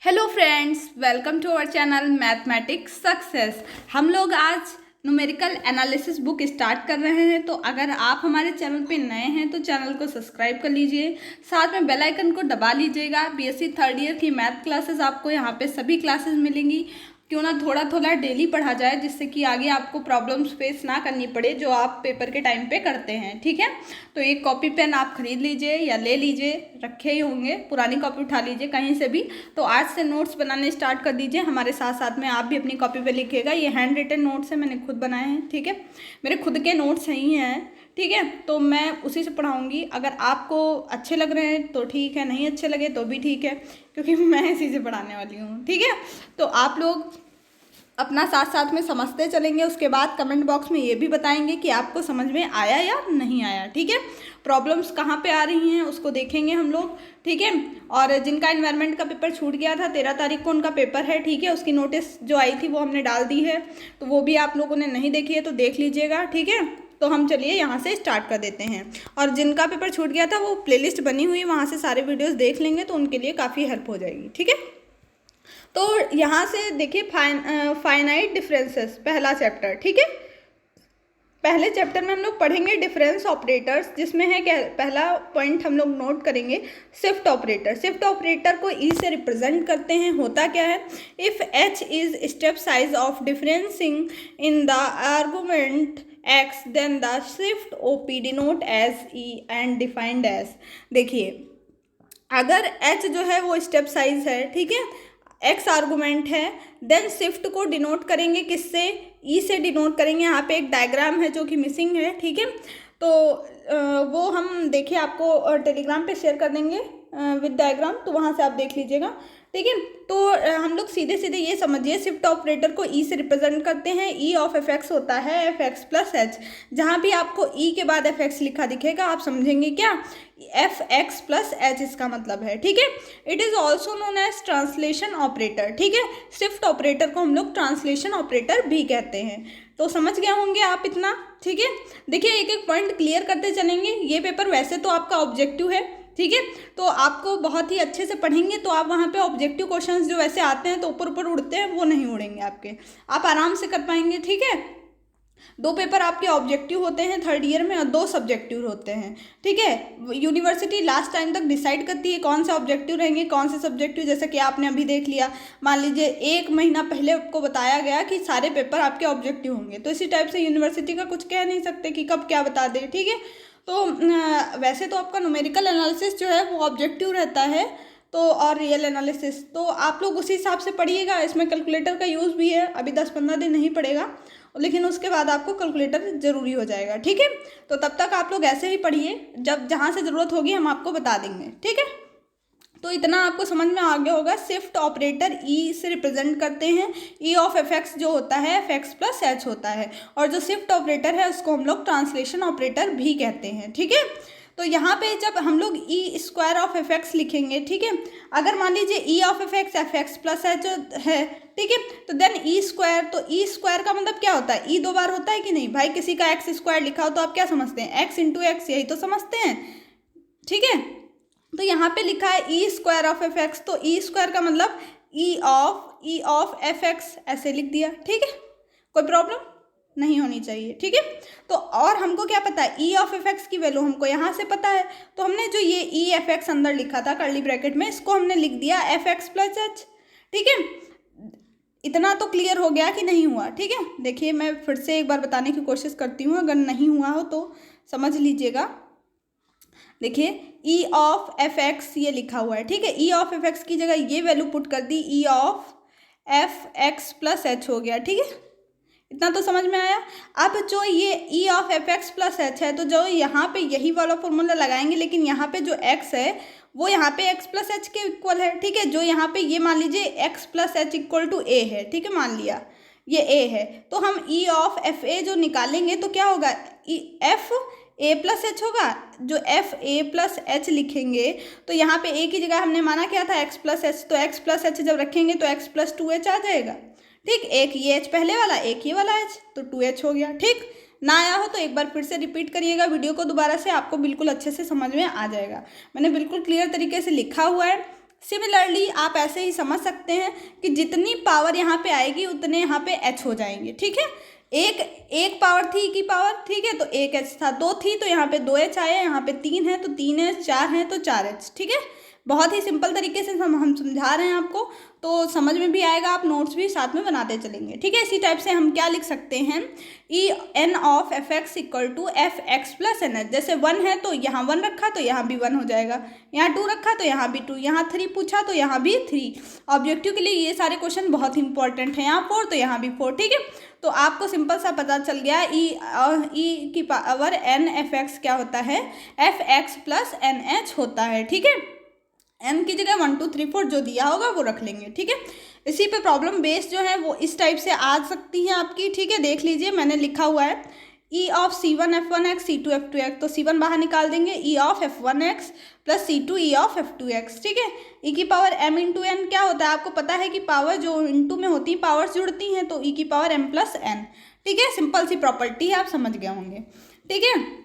Hello friends, welcome to our channel mathematics success. हम लोग आज न्यूमेरिकल एनालिसिस बुक स्टार्ट कर रहे हैं। तो अगर आप हमारे चैनल पे नए हैं तो चैनल को सब्सक्राइब कर लीजिए, साथ में बेल आइकन को दबा लीजिएगा। बीएससी थर्ड ईयर की मैथ क्लासेस आपको यहाँ पे सभी क्लासेस मिलेंगी। क्यों ना थोड़ा थोड़ा डेली पढ़ा जाए, जिससे कि आगे आपको प्रॉब्लम्स फेस ना करनी पड़े जो आप पेपर के टाइम पे करते हैं। ठीक है, तो एक कॉपी पेन आप खरीद लीजिए या ले लीजिए, रखे ही होंगे, पुरानी कॉपी उठा लीजिए कहीं से भी। तो आज से नोट्स बनाने स्टार्ट कर दीजिए हमारे साथ साथ में। आप भी अपनी कॉपी पे लिखिएगा। ये हैंड रिटन नोट्स है, मैंने खुद बनाए हैं। ठीक है, मेरे खुद के नोट्स ही हैं। ठीक है, तो मैं उसी से पढ़ाऊँगी। अगर आपको अच्छे लग रहे हैं तो ठीक है, नहीं अच्छे लगे तो भी ठीक है, क्योंकि मैं इसी से पढ़ाने वाली हूँ। ठीक है, तो आप लोग अपना साथ साथ में समझते चलेंगे। उसके बाद कमेंट बॉक्स में ये भी बताएंगे कि आपको समझ में आया या नहीं आया। ठीक है, प्रॉब्लम्स कहाँ पे आ रही हैं उसको देखेंगे हम लोग। ठीक है, और जिनका एनवायरनमेंट का पेपर छूट गया था 13 तारीख को उनका पेपर है। ठीक है, उसकी नोटिस जो आई थी वो हमने डाल दी है, तो वो भी आप लोगों ने नहीं देखी है तो देख लीजिएगा। ठीक है, तो हम चलिए यहाँ से स्टार्ट कर देते हैं। और जिनका पेपर छूट गया था वो प्लेलिस्ट बनी हुई है, वहाँ से सारे वीडियोज़ देख लेंगे तो उनके लिए काफ़ी हेल्प हो जाएगी। ठीक है, तो यहाँ से देखिए फाइनाइट डिफरेंसेस पहला चैप्टर। ठीक है, पहले चैप्टर में हम लोग पढ़ेंगे डिफरेंस ऑपरेटर्स, जिसमें है क्या पहला पॉइंट हम लोग नोट करेंगे, शिफ्ट ऑपरेटर। शिफ्ट ऑपरेटर को ई से रिप्रेजेंट करते हैं। होता क्या है, if h is step size of differencing in the argument x then the shift op denote as E and defined as. देखिए, अगर h जो है वो स्टेप साइज है, ठीक है, x आर्गुमेंट है, देन शिफ्ट को डिनोट करेंगे किससे, e से डिनोट करेंगे। यहाँ पे एक डायग्राम है जो कि मिसिंग है। ठीक है, तो वो हम देखिए आपको टेलीग्राम पे शेयर कर देंगे विद डायग्राम, तो वहाँ से आप देख लीजिएगा। ठीक है, तो हम लोग सीधे सीधे ये समझिए, शिफ्ट ऑपरेटर को ई से रिप्रेजेंट करते हैं। ई ऑफ एफ एक्स होता है एफ एक्स प्लस एच। जहाँ भी आपको ई के बाद एफ एक्स लिखा दिखेगा आप समझेंगे क्या, एफ एक्स प्लस एच इसका मतलब है। ठीक है, it is also known as translation operator. ठीक है, शिफ्ट ऑपरेटर को हम लोग ट्रांसलेशन ऑपरेटर भी कहते हैं। तो समझ गए होंगे आप इतना। ठीक है, देखिए एक एक पॉइंट क्लियर करते चलेंगे। ये पेपर वैसे तो आपका ऑब्जेक्टिव है, ठीक है, तो आपको बहुत ही अच्छे से पढ़ेंगे तो आप वहाँ पे ऑब्जेक्टिव क्वेश्चंस जो वैसे आते हैं तो ऊपर ऊपर उड़ते हैं, वो नहीं उड़ेंगे आपके, आप आराम से कर पाएंगे। ठीक है, 2 पेपर आपके ऑब्जेक्टिव होते हैं थर्ड ईयर में और 2 सब्जेक्टिव होते हैं। ठीक है, यूनिवर्सिटी लास्ट टाइम तक डिसाइड करती है कौन से ऑब्जेक्टिव रहेंगे कौन से सब्जेक्टिव। जैसे कि आपने अभी देख लिया, मान लीजिए 1 महीना पहले आपको बताया गया कि सारे पेपर आपके ऑब्जेक्टिव होंगे, तो इसी टाइप से यूनिवर्सिटी का कुछ कह नहीं सकते कि कब क्या बता दे। ठीक है, तो वैसे तो आपका न्यूमेरिकल एनालिसिस जो है वो ऑब्जेक्टिव रहता है, तो और रियल एनालिसिस तो आप लोग उसी हिसाब से पढ़िएगा। इसमें कैलकुलेटर का यूज़ भी है, अभी 10-15 दिन नहीं पड़ेगा, लेकिन उसके बाद आपको कैलकुलेटर ज़रूरी हो जाएगा। ठीक है, तो तब तक आप लोग ऐसे ही पढ़िए, जब जहाँ से ज़रूरत होगी हम आपको बता देंगे। ठीक है, तो इतना आपको समझ में आ गया होगा। शिफ्ट ऑपरेटर ई से रिप्रेजेंट करते हैं। ई ऑफ एफ एक्स जो होता है एफ एक्स प्लस एच होता है, और जो शिफ्ट ऑपरेटर है उसको हम लोग ट्रांसलेशन ऑपरेटर भी कहते हैं। ठीक है, तो यहाँ पे जब हम लोग E square of F x लिखेंगे, ठीक है, अगर मान लीजिए ई of F x plus H है, ठीक है, तो देन ई स्क्वायर, तो ई स्क्वायर का मतलब क्या होता है, ई 2 बार होता है कि नहीं भाई। किसी का एक्स स्क्वायर लिखा हो तो आप क्या समझते हैं, एक्स इंटू एक्स, यही तो समझते हैं। ठीक है, तो यहाँ पे लिखा है E square of F x, तो ई स्क्वायर का मतलब ई ऑफ एफ एक्स ऐसे लिख दिया। ठीक है, कोई प्रॉब्लम नहीं होनी चाहिए। ठीक है, तो और हमको क्या पता है, ई ऑफ एफ एक्स की वैल्यू हमको यहाँ से पता है, तो हमने जो ये ई एफ एक्स अंदर लिखा था कर्ली ब्रैकेट में, इसको हमने लिख दिया एफ एक्स प्लस एच। ठीक है, इतना तो क्लियर हो गया कि नहीं हुआ। ठीक है, देखिए मैं फिर से एक बार बताने की कोशिश करती हूँ, अगर नहीं हुआ हो तो समझ लीजिएगा। देखिए ई ऑफ एफ एक्स ये लिखा हुआ है, ठीक है, ई ऑफ एफ एक्स की जगह ये वैल्यू पुट कर दी, E of F x plus h हो गया। ठीक है, इतना तो समझ में आया। अब जो ये ई of F x plus H है, तो जो यहाँ पे यही वाला फॉर्मूला लगाएंगे, लेकिन यहाँ पे जो एक्स है वो यहाँ पे एक्स प्लस एच के इक्वल है। ठीक है, जो यहाँ पे ये मान लीजिए x plus h equal to a है। ठीक है, मान लिया ये ए है, तो हम ई ऑफ एफ ए जो निकालेंगे तो क्या होगा, एफ ए प्लस एच होगा। जो एफ ए प्लस एच लिखेंगे तो यहाँ पे ए की जगह हमने माना क्या था, एक्स प्लस एच, तो एक्स प्लस एच जब रखेंगे तो एक्स प्लस 2h आ जाएगा। ठीक, एक ये एच पहले वाला, एक ये वाला एच, तो 2h हो गया। ठीक, ना आया हो तो एक बार फिर से रिपीट करिएगा वीडियो को दोबारा से, आपको बिल्कुल अच्छे से समझ में आ जाएगा। मैंने बिल्कुल क्लियर तरीके से लिखा हुआ है। सिमिलरली आप ऐसे ही समझ सकते हैं कि जितनी पावर यहाँ पे आएगी उतने यहाँ पे एच हो जाएंगे, ठीक है। एक पावर थी की पावर, ठीक है, तो एक एच था, दो थी तो यहाँ पे दो एच आया, यहाँ पे तीन है तो तीन एच, चार है तो चार एच, ठीक है। बहुत ही सिंपल तरीके से हम समझा रहे हैं आपको, तो समझ में भी आएगा, आप नोट्स भी साथ में बनाते चलेंगे, ठीक है। इसी टाइप से हम क्या लिख सकते हैं, E N of F X equal to F x plus N H. जैसे 1 है तो यहाँ 1 रखा तो यहाँ भी 1 हो जाएगा, यहाँ 2 रखा तो यहाँ भी 2, यहाँ 3 पूछा तो यहाँ भी 3। ऑब्जेक्टिव के लिए ये सारे क्वेश्चन बहुत इंपॉर्टेंट हैं। यहाँ 4 तो यहाँ भी 4, ठीक है। तो आपको सिंपल सा पता चल गया, ई की पावर एन एफ एक्स क्या होता है, F x plus N H होता है, ठीक है। एन की जगह 1 2 3 4 जो दिया होगा वो रख लेंगे, ठीक है। इसी पे प्रॉब्लम बेस जो है वो इस टाइप से आ सकती है आपकी, ठीक है। देख लीजिए मैंने लिखा हुआ है ई of C1 F1x C2 F2x, तो C1 बाहर निकाल देंगे, ई of F1x plus C2 E of F2x, ठीक है। ई की पावर m इंटू एन क्या होता है, आपको पता है कि पावर जो इंटू में होती है पावर्स जुड़ती हैं, तो ई की पावर m प्लस एन, ठीक है। सिंपल सी प्रॉपर्टी है, आप समझ गए होंगे, ठीक है।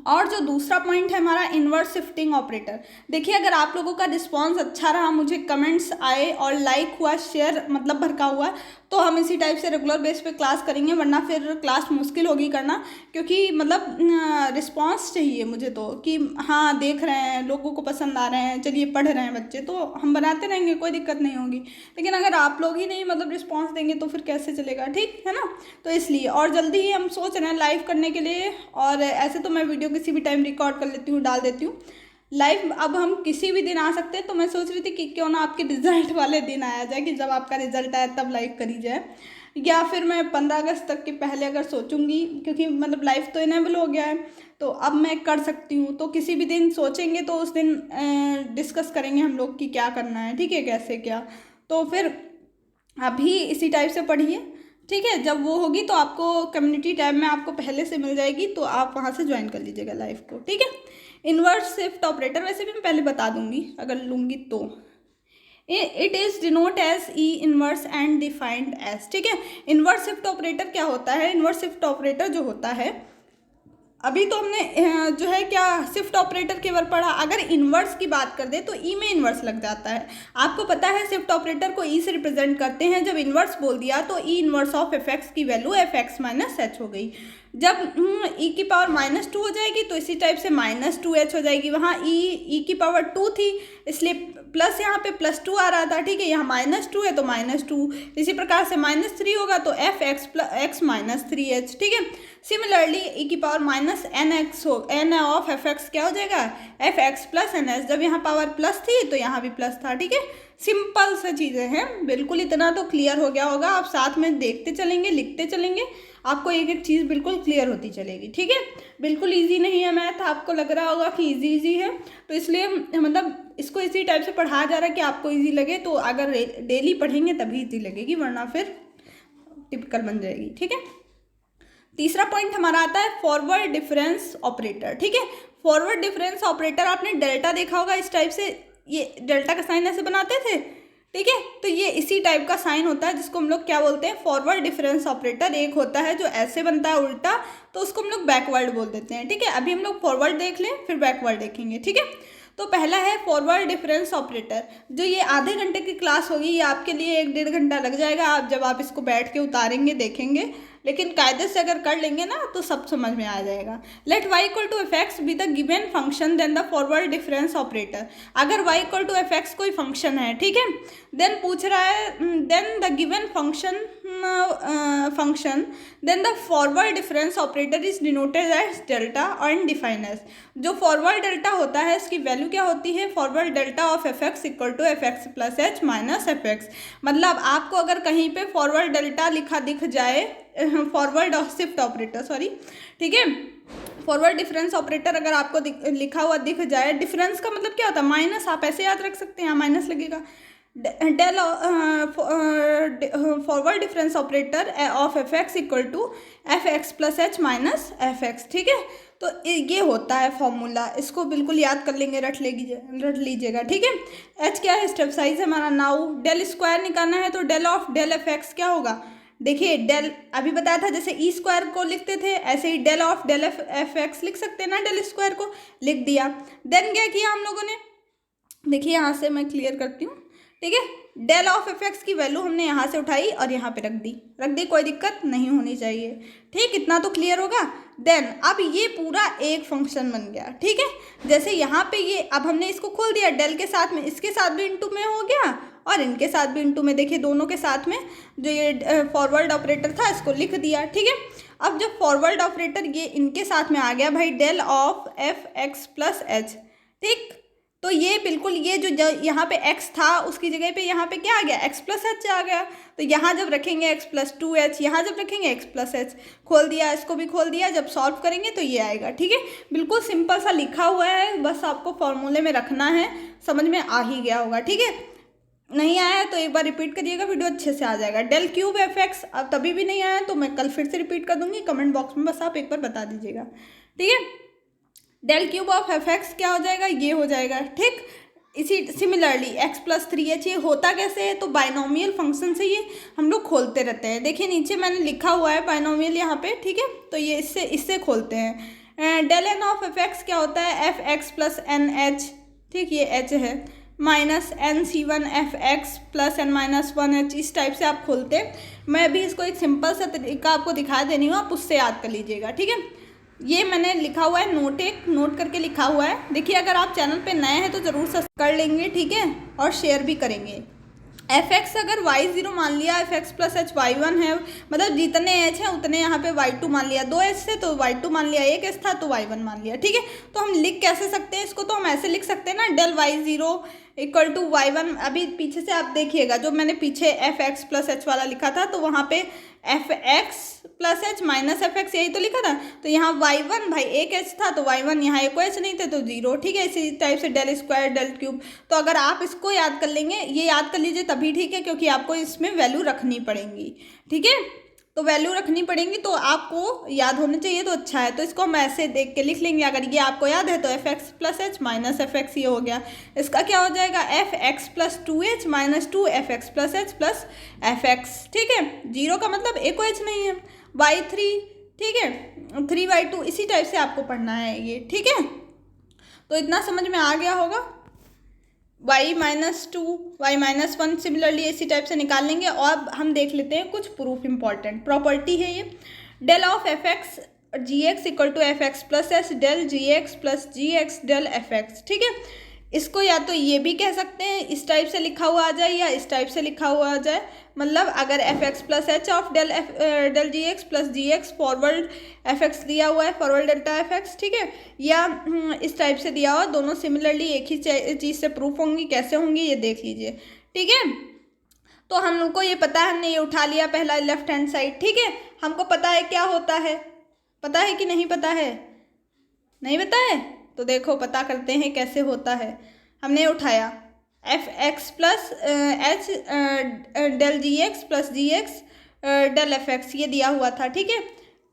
और जो दूसरा पॉइंट है हमारा इन्वर्स शिफ्टिंग ऑपरेटर, देखिए अगर आप लोगों का रिस्पांस अच्छा रहा, मुझे कमेंट्स आए और लाइक हुआ, शेयर मतलब भड़का हुआ, तो हम इसी टाइप से रेगुलर बेस पे क्लास करेंगे, वरना फिर क्लास मुश्किल होगी करना, क्योंकि मतलब रिस्पांस चाहिए मुझे तो कि हाँ देख रहे हैं, लोगों को पसंद आ रहे हैं, चलिए पढ़ रहे हैं बच्चे, तो हम बनाते रहेंगे, कोई दिक्कत नहीं होगी। लेकिन अगर आप लोग ही नहीं मतलब रिस्पॉन्स देंगे तो फिर कैसे चलेगा, ठीक है ना। तो इसलिए और जल्दी ही हम सोच रहे हैं लाइव करने के लिए, और ऐसे तो मैं वीडियो किसी भी टाइम रिकॉर्ड कर लेती हूँ, डाल देती हूँ लाइव। अब हम किसी भी दिन आ सकते हैं, तो मैं सोच रही थी कि क्यों ना आपके रिजल्ट वाले दिन आया जाए, कि जब आपका रिजल्ट आए तब लाइव करी जाए, या फिर मैं 15 अगस्त तक के पहले अगर सोचूंगी, क्योंकि मतलब लाइव तो इनेबल हो गया है, तो अब मैं कर सकती हूँ। तो किसी भी दिन सोचेंगे तो उस दिन डिस्कस करेंगे हम लोग कि क्या करना है, ठीक है, कैसे क्या। तो फिर अभी इसी टाइप से पढ़िए, ठीक है। जब वो होगी तो आपको कम्युनिटी टैब में आपको पहले से मिल जाएगी, तो आप वहाँ से ज्वाइन कर लीजिएगा लाइव को, ठीक है। इन्वर्स शिफ्ट ऑपरेटर वैसे भी मैं पहले बता दूंगी अगर लूँगी तो, it is denote as E inverse and defined as, ठीक है। इन्वर्स शिफ्ट ऑपरेटर क्या होता है, इन्वर्स शिफ्ट ऑपरेटर जो होता है, अभी तो हमने जो है क्या शिफ्ट ऑपरेटर केवल पढ़ा, अगर इन्वर्स की बात कर दे तो ई में इन्वर्स लग जाता है। आपको पता है शिफ्ट ऑपरेटर को ई से रिप्रेजेंट करते हैं, जब इन्वर्स बोल दिया तो ई इन्वर्स ऑफ एफ एक्स की value F x minus H हो गई। जब ई की पावर -2 हो जाएगी तो इसी टाइप से -2h हो जाएगी। वहाँ ई की पावर 2 थी, इसलिए प्लस यहाँ पे +2 आ रहा था, ठीक है। यहाँ -2 है तो -2, इसी प्रकार से -3 होगा तो F x x minus 3h, ठीक है। सिमिलरली ई की पावर -nx हो, n ऑफ एफ एक्स क्या हो जाएगा, F x plus N S. जब यहाँ पावर प्लस थी तो यहाँ भी प्लस था, ठीक है। सिंपल सा चीज़ें हैं, बिल्कुल इतना तो क्लियर हो गया होगा। आप साथ में देखते चलेंगे, लिखते चलेंगे, आपको एक एक चीज़ बिल्कुल क्लियर होती चलेगी, ठीक है। बिल्कुल इजी नहीं है मैथ, आपको लग रहा होगा कि इजी है, तो इसलिए मतलब इसको इसी टाइप से पढ़ाया जा रहा है कि आपको इजी लगे। तो अगर डेली पढ़ेंगे तभी इजी लगेगी, वरना फिर टिपिकल बन जाएगी, ठीक है। तीसरा पॉइंट हमारा आता है फॉरवर्ड डिफरेंस ऑपरेटर, ठीक है। फॉरवर्ड डिफरेंस ऑपरेटर आपने डेल्टा देखा होगा, इस टाइप से ये डेल्टा का साइन ऐसे बनाते थे, ठीक है। तो ये इसी टाइप का साइन होता है जिसको हम लोग क्या बोलते हैं, फॉरवर्ड डिफरेंस ऑपरेटर। एक होता है जो ऐसे बनता है उल्टा, तो उसको हम लोग बैकवर्ड बोल देते हैं, ठीक है। अभी हम लोग फॉरवर्ड देख लें फिर बैकवर्ड देखेंगे, ठीक है। तो पहला है फॉरवर्ड डिफरेंस ऑपरेटर, जो ये आधे घंटे की क्लास होगी, ये आपके लिए 1-1.5 घंटा लग जाएगा, आप जब आप इसको बैठ के उतारेंगे देखेंगे, लेकिन कायदे से अगर कर लेंगे ना तो सब समझ में आ जाएगा। Let y equal to F X be the given function then the forward difference operator. अगर y equal to F X कोई फंक्शन है, ठीक है, देन पूछ रहा है then the given function then the forward difference operator is denoted as delta और defined as. जो फॉरवर्ड डेल्टा होता है इसकी वैल्यू क्या होती है, forward delta of F X equal to F x plus H minus F x. मतलब आपको अगर कहीं पे फॉरवर्ड डेल्टा लिखा दिख जाए, फॉरवर्ड शिफ्ट ऑपरेटर सॉरी, ठीक है, फॉरवर्ड डिफरेंस ऑपरेटर अगर आपको लिखा हुआ दिख जाए, डिफरेंस का मतलब क्या होता है, माइनस। आप ऐसे याद रख सकते हैं, यहाँ माइनस लगेगा। Del forward difference operator of F X equal to F x plus H minus F X, ठीक है। तो ये होता है फॉर्मूला, इसको बिल्कुल याद कर लेंगे, रट लीजिएगा, ठीक है। एच क्या है, स्टेप साइज है हमारा। नाउ डेल स्क्वायर निकालना है, तो del of del F X क्या होगा, देखिए डेल अभी बताया था जैसे ई स्क्वायर को लिखते थे, ऐसे ही del of del F x लिख सकते हैं ना, डेल स्क्वायर को लिख दिया। देन क्या किया हम लोगों ने, देखिए यहाँ से मैं क्लियर करती हूँ, ठीक है। डेल ऑफ एफ एक्स की वैल्यू हमने यहाँ से उठाई और यहाँ पे रख दी, कोई दिक्कत नहीं होनी चाहिए, ठीक। इतना तो क्लियर होगा। देन अब ये पूरा एक फंक्शन बन गया, ठीक है। जैसे यहाँ पे ये अब हमने इसको खोल दिया, डेल के साथ में, इसके साथ भी इंटू में हो गया और इनके साथ भी इंटू में, देखिए दोनों के साथ में जो ये फॉरवर्ड ऑपरेटर था इसको लिख दिया, ठीक है। अब जब फॉरवर्ड ऑपरेटर ये इनके साथ में आ गया भाई, del of F x plus H, ठीक। तो ये बिल्कुल ये जो यहाँ पे x था उसकी जगह पे यहाँ पे क्या आ गया, x प्लस एच आ गया। तो यहाँ जब रखेंगे x प्लस 2h, यहाँ जब रखेंगे x प्लस एच, खोल दिया, इसको भी खोल दिया, जब सॉल्व करेंगे तो ये आएगा, ठीक है। बिल्कुल सिंपल सा लिखा हुआ है, बस आपको फॉर्मूले में रखना है, समझ में आ ही गया होगा, ठीक है। नहीं आया है तो एक बार रिपीट करिएगा, वीडियो अच्छे से आ जाएगा। डेल क्यूब एफ एक्स, अब तभी भी नहीं आया तो मैं कल फिर से रिपीट कर दूंगी, कमेंट बॉक्स में बस आप एक बार बता दीजिएगा, ठीक है। Del cube of F X क्या हो जाएगा, ये हो जाएगा, ठीक। इसी सिमिलरली एक्स प्लस 3h, ये होता कैसे है, तो बाइनोमियल फंक्शन से ये हम लोग खोलते रहते हैं। देखिए नीचे मैंने लिखा हुआ है बाइनोमियल यहाँ पे, ठीक है। तो ये इससे खोलते हैं। Del N of F X क्या होता है, F x plus N H, ठीक, ये एच है, minus N C one F x plus N minus 1h, इस टाइप से आप खोलते हैं। मैं अभी इसको एक सिंपल सा तरीका आपको दिखा देनी हूँ, आप उससे याद कर लीजिएगा, ठीक है। ये मैंने लिखा हुआ है, नोट करके लिखा हुआ है। देखिए अगर आप चैनल पे नए हैं तो ज़रूर सब्सक्राइब कर लेंगे, ठीक है, और शेयर भी करेंगे। एफ एक्स अगर y0 मान लिया, F x plus H y1 है, मतलब जितने एच हैं उतने यहाँ पे y2 मान लिया, 2h से तो y2 मान लिया, 1h था तो y1 मान लिया, ठीक है। तो हम लिख कैसे सकते हैं इसको, तो हम ऐसे लिख सकते हैं ना, del y0 equal to y1। अभी पीछे से आप देखिएगा, जो मैंने पीछे एफ एक्स प्लस एच वाला लिखा था तो वहाँ पे F x plus H minus F X यही तो लिखा था। तो यहाँ y1 भाई 1h था तो y1, यहाँ एक h नहीं थे तो 0, ठीक है। इसी टाइप से डेल स्क्वायर डेल क्यूब, तो अगर आप इसको याद कर लेंगे, ये याद कर लीजिए तभी ठीक है, क्योंकि आपको इसमें वैल्यू रखनी पड़ेंगी, ठीक है। तो वैल्यू रखनी पड़ेंगी तो आपको याद होने चाहिए, तो अच्छा है। तो इसको हम ऐसे देख के लिख लेंगे, अगर ये आपको याद है तो F x plus H minus F x ये हो गया। इसका क्या हो जाएगा, F x plus 2h minus 2 F x plus H plus F X, ठीक है। 0 का मतलब एक h नहीं है, y3, ठीक है, 3y2, इसी टाइप से आपको पढ़ना है ये, ठीक है। तो इतना समझ में आ गया होगा। y minus 2 y minus 1 similarly इसी टाइप से निकाल लेंगे। और अब हम देख लेते हैं कुछ प्रूफ इंपॉर्टेंट प्रॉपर्टी है ये। Del of F x ji X equal to F x plus S del ji x plus ji x del F X, ठीक है। इसको या तो ये भी कह सकते हैं, इस टाइप से लिखा हुआ आ जाए, या इस टाइप से लिखा हुआ आ जाए, मतलब अगर F x plus H of del ji x plus ji X forward F X दिया हुआ है, फॉरवर्ड डेल्टा एफ एक्स, ठीक है, या इस टाइप से दिया हुआ, दोनों सिमिलरली एक ही चीज़ से प्रूफ होंगी। कैसे होंगी ये देख लीजिए, ठीक है। तो हम लोग को ये पता है, हमने ये उठा लिया पहला लेफ्ट हैंड साइड, ठीक है। हमको पता है क्या होता है, पता है कि नहीं पता है, नहीं पता है तो देखो पता करते हैं कैसे होता है। हमने उठाया f x plus h del जी एक्स प्लस जी एक्स डेल एफ एक्स, ये दिया हुआ था, ठीक है।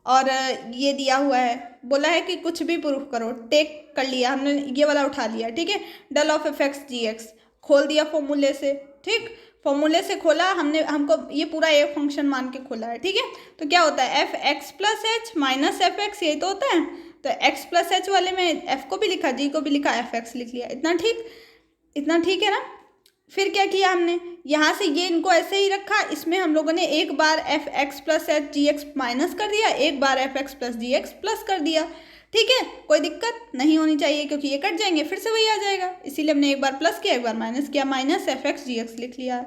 और ये दिया हुआ है, बोला है कि कुछ भी प्रूफ करो, टेक कर लिया हमने, ये वाला उठा लिया, ठीक है। Del of F x ji X खोल दिया फॉर्मूले से, ठीक, फॉर्मूले से खोला हमने, हमको ये पूरा एक फंक्शन मान के खोला है, ठीक है। तो क्या होता है, F x plus H minus F X, यही तो होता है। तो एक्स प्लस एच वाले में एफ को भी लिखा, जी को भी लिखा, एफ एक्स लिख लिया, इतना ठीक है ना। फिर क्या किया हमने, यहाँ से ये इनको ऐसे ही रखा, इसमें हम लोगों ने एक बार f x plus h g x minus कर दिया, एक बार एफ एक्स प्लस जी एक्स प्लस कर दिया, ठीक है। कोई दिक्कत नहीं होनी चाहिए क्योंकि ये कट जाएंगे, फिर से वही आ जाएगा, इसीलिए हमने एक बार प्लस किया एक बार माइनस किया, माइनस एफ एक्स जी एक्स लिख लिया।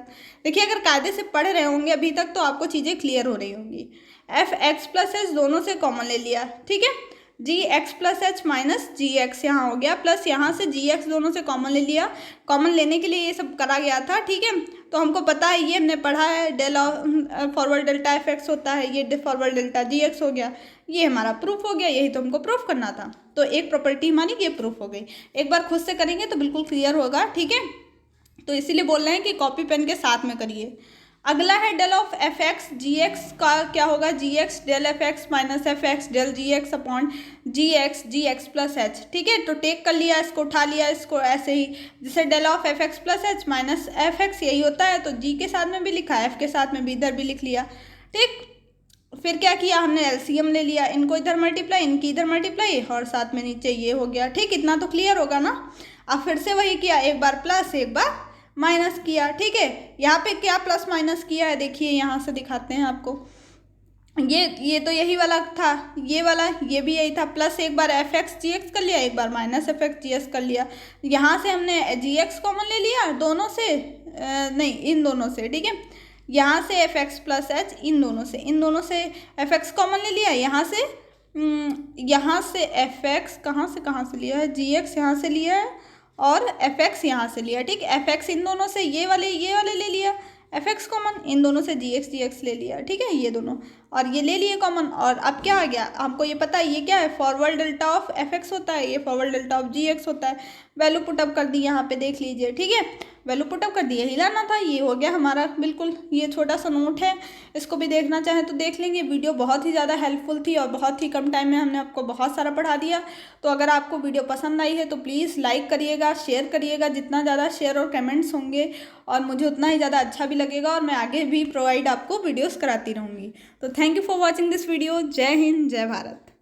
देखिए अगर कायदे से पढ़ रहे होंगे अभी तक तो आपको चीज़ें क्लियर हो रही होंगी। एफ एक्स प्लस एच दोनों से कॉमन ले लिया, ठीक है, जी एक्स प्लस एच माइनस जी एक्स यहाँ हो गया, प्लस यहाँ से जी एक्स दोनों से कॉमन ले लिया। कॉमन लेने के लिए ये सब करा गया था, ठीक है। तो हमको पता है, ये हमने पढ़ा है, del forward delta F X होता है, ये फॉरवर्ड डेल्टा जी एक्स हो गया, ये हमारा प्रूफ हो गया, यही तो हमको प्रूफ करना था। तो एक प्रॉपर्टी हमारी ये प्रूफ हो गई। एक बार खुद से करेंगे तो बिल्कुल क्लियर होगा, ठीक है। तो इसीलिए बोल रहे हैं कि कॉपी पेन के साथ में करिए। अगला है del of F x ji x का क्या होगा, g x del F x minus F x del जी x upon g x plus H, ठीक है। तो टेक कर लिया, इसको उठा लिया, इसको ऐसे ही, जैसे del of F x plus H minus F X यही होता है, तो जी के साथ में भी लिखा, एफ के साथ में भी इधर भी लिख लिया, ठीक। फिर क्या किया हमने, एलसीएम ले लिया, इनको इधर मल्टीप्लाई, इनकी इधर मल्टीप्लाई, और साथ में नीचे ये हो गया, ठीक। इतना तो क्लियर होगा ना। अब फिर से वही किया, एक बार प्लस एक बार माइनस किया, ठीक है। यहाँ पे क्या प्लस माइनस किया है देखिए, यहाँ से दिखाते हैं आपको। ये तो यही वाला था, ये वाला, ये भी यही था। प्लस एक बार एफ एक्स जी एक्स कर लिया, एक बार माइनस एफ एक्स जी एक्स कर लिया। यहाँ से हमने जी एक्स कॉमन ले लिया दोनों से, नहीं इन दोनों से, ठीक है। यहाँ से एफ एक्स प्लस एच, इन दोनों से एफ एक्स कॉमन ले लिया। यहाँ से एफ एक्स कहाँ से लिया है, जी एक्स यहाँ से लिया है और एफ एक्स यहाँ से लिया, ठीक। एफ एक्स इन दोनों से ये वाले ले लिया, एफ एक्स कॉमन, इन दोनों से जी एक्स ले लिया, ठीक है, ये दोनों, और ये ले लिए कॉमन। और अब क्या आ गया, आपको ये पता है ये क्या है, forward delta of F X होता है, ये forward delta of G X होता है। वैल्यू पुटअप कर दी यहाँ पे, देख लीजिए, ठीक है, वैल्यू पुटअप कर दी, यही लाना था, ये हो गया हमारा बिल्कुल। ये छोटा सा नोट है, इसको भी देखना चाहें तो देख लेंगे। वीडियो बहुत ही ज़्यादा हेल्पफुल थी और बहुत ही कम टाइम में हमने आपको बहुत सारा पढ़ा दिया। तो अगर आपको वीडियो पसंद आई है तो प्लीज़ लाइक करिएगा, शेयर करिएगा, जितना ज़्यादा शेयर और कमेंट्स होंगे और मुझे उतना ही ज़्यादा अच्छा भी लगेगा, और मैं आगे भी प्रोवाइड आपको वीडियोस कराती रहूँगी। तो thank you for watching this video. जय हिंद, जय भारत।